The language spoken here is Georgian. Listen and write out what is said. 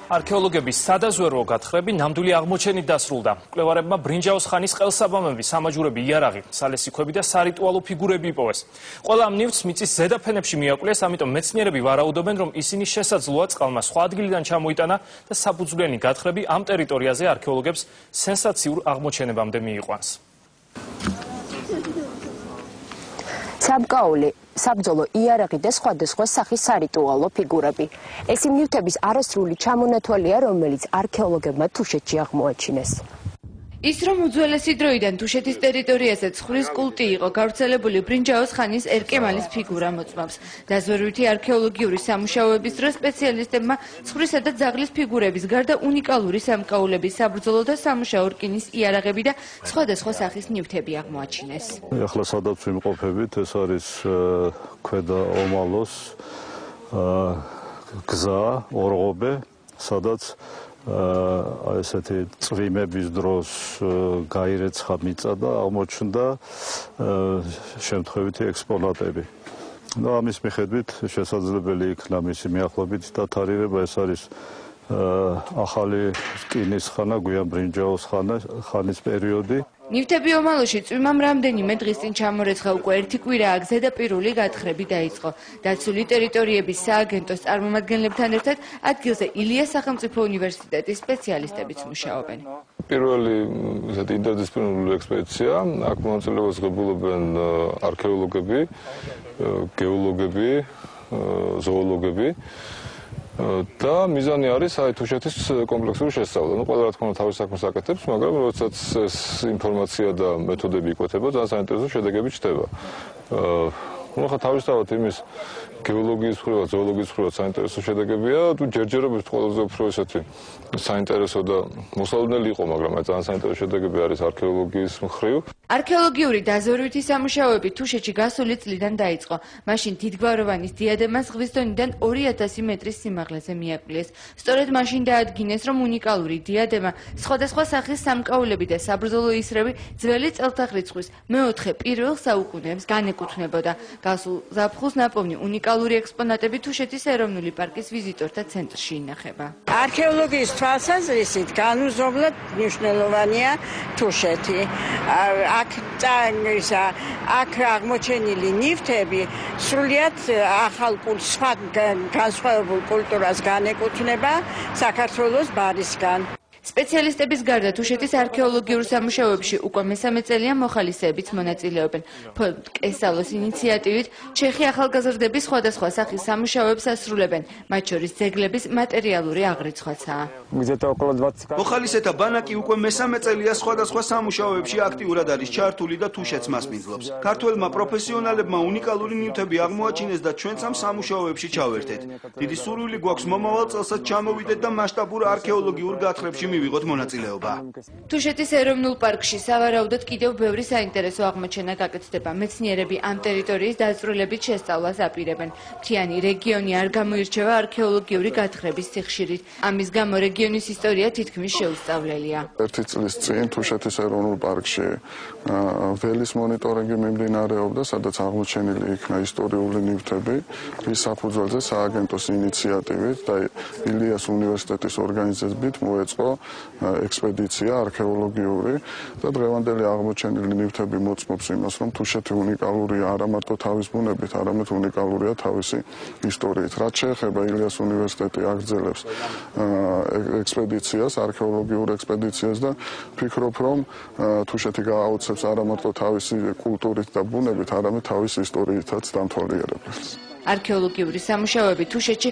არქეოლოგების სადაზვერვო გათხრები ნამდვილი აღმოჩენით დასრულდა. მკვლევარებმა ბრინჯაოს ხანის ყელსაბამები, სამაჯურები, იარაღი, სალესი ქვები და სარიტუალო ფიგურები იპოვეს. ყველა ამ ნივთს მიწის ზედაფენებში მიაკვლეს, ამიტომ მეცნიერები ვარაუდობენ, რომ ისინი შესაძლოა წყალმა სხვა ადგილიდან ჩამოიტანა და საფუძვლიანი გათხრები ამ ტერიტორიაზე არქეოლოგებს სენსაციურ აღმოჩენებამდე მიიყვანს. საბგაული, საბრძოლო იარაღი და სხვადასხვა სახის სარიტუალო ფიგურები. ეს იმ ნივთების არასრული ჩამონათვალია, რომელიც არქეოლოგებმა თუშეთში აღმოაჩინეს. ის რომ უძველესი დროიდან თუშეთის ტერიტორიაზე ცხვრის კულტი იყო გავრცელებული ბრინჯაოს ხანის ერკემალის ფიგურა მოწმობს. დაზვერვითი არქეოლოგიური სამუშაოების დროს სპეციალისტებმა ცხვრისა და ძაღლის ფიგურების გარდა უნიკალური სამკაულების საბრძოლო და სამუშაო რკინის იარაღები და სხვადასხვა სახის ნივთები აღმოაჩინეს. ახლა სადაც ვიმყოფებით, ეს არის ქვედა ომალოს გზა, ორღობე, სადაც ესეთი წვიმების დროს გაირეცხა მიწა და აღმოჩნდა შემთხვევითი ექსპონატები. ამის მიხედვით შესაძლებელი იქნა მისი მიახლოებით დათარიღება. ეს არის ახალი რკინის ხანა, გვიან ბრინჯაოს ხანის პერიოდი. ნივთები ომალოში წვიმამ რამდენიმე დღის წინ ჩამორეცხა, უკვე ერთი კვირაა ზედაპირული გათხრები დაიწყო. დაცული ტერიტორიების სააგენტოს წარმომადგენლებთან ერთად ადგილზე ილიას სახელმწიფო უნივერსიტეტის სპეციალისტებიც მუშაობენ. პირველი ინტერდისციპლინარული ექსპედიცია, აქ მონაწილეობას ღებულობენ არქეოლოგები, გეოლოგები, ზოოლოგები. და მიზანი არის თუშეთის კომპლექსური შესწავლა. ყველა რა თქმა უნდა თავის საქმეს აკეთებს, მაგრამ როდესაც ეს ინფორმაცია და მეთოდები იკვეთება, ძალიან საინტერესო შედეგები ჩნდება. ხა თავისთავად იმის გეოლოგიის მხრივ, ზოოლოგიის მხრივ საინტერესო შედეგებია, თუ ჯერჯერობით ყველაზე უფრო ესეთი საინტერესო და მოსალოდნელი იყო, მაგრამ ძალიან საინტერესო შედეგები არის არქეოლოგიის მხრივ. არქეოლოგიური დაზვერვითი სამუშაოები თუშეთში გასული წლიდან დაიწყო. მაშინ დიდგვაროვანის დიადემას ზღვის დონიდან 2000 მეტრის სიმაღლეზე მიაკვლეს. სწორედ მაშინ დაადგინეს, რომ უნიკალური დიადემა სხვადასხვა სახის სამკაულები და საბრძოლო ისრები ძველი წელთაღრიცხვის მე-1 საუკუნეებს განეკუთვნებოდა. გასულ ზაფხულს ნაპოვნი უნიკალური ექსპონატები თუშეთის ეროვნული პარკის ვიზიტორთა ცენტრში ინახება. არქეოლოგიის თვალსაზრისით განუზომლად მნიშვნელოვანია თუშეთი. აქ აღმოჩენილი ნივთები სრულიად ახალ სხვა განსხვავებულ კულტურას განეკუთვნება საქართველოს ბარისგან. სპეციალისტების გარდა თუშეთის არქეოლოგიურ სამუშაოებში უკვე მესამე წელია მოხალისეებიც მონაწილეობენ. კესალოს ინიციატივით ჩეხი ახალგაზრდები სხვადასხვა სახის სამუშაოებს ასრულებენ, მათ შორის ძეგლების მატერიალური აღრიცხვაცაა. მოხალისეთა ბანაკი უკვე მესამე წელია სხვადასხვა სამუშაოებში აქტიურად არის ჩართული და თუშეთს მასპინძლობს. ქართველმა პროფესიონალებმა უნიკალური ნივთები აღმოაჩინეს და ჩვენც ამ სამუშაოებში ჩავერთეთ. დიდი სურვილი გვაქვს მომავალ წელსაც ჩამოვიდეთ და მასშტაბურ არქეოლოგიურ გათხრებში მივიღოთ მონაწილეობა. თუშეთის ეროვნულ პარკში სავარაუდოდ კიდევ ბევრი საინტერესო აღმოჩენა გაკეთდება. მეცნიერები ამ ტერიტორიის დაწვრილებით შესწავლას აპირებენ. მთიანი რეგიონი არ გამოირჩევა არქეოლოგიური გათხრების სიხშირით. ამის გამო რეგიონის ისტორია თითქმის შეუსწავლელია. ერთი წლის წინ თუშეთის ეროვნულ პარკში ველის მონიტორინგი მიმდინარეობდა, სადაც აღმოჩენილი იქნა ისტორიული ნივთები, რის საფუძველზე სააგენტოს ინიციატივით და ილიას უნივერსიტეტის ორგანიზებით მოეწყო ექსპედიცია არქეოლოგიური და დღევანდელი აღმოჩენილი ნივთები მოწმობს იმას, რომ თუშეთი უნიკალურია არა მარტო თავის ბუნებით, არამედ უნიკალურია თავისი ისტორიით. რაც შეეხება ილიას უნივერსიტეტი აგრძელებს ექსპედიციას, არქეოლოგიურ ექსპედიციას და ფიქრობ, რომ თუშეთი გააოცებს არა მარტო თავისი კულტურით და ბუნებით, არამედ თავის ისტორიითაც დამთვალიერებელს. არქეოლოგიური სამუშაოები თუშეთში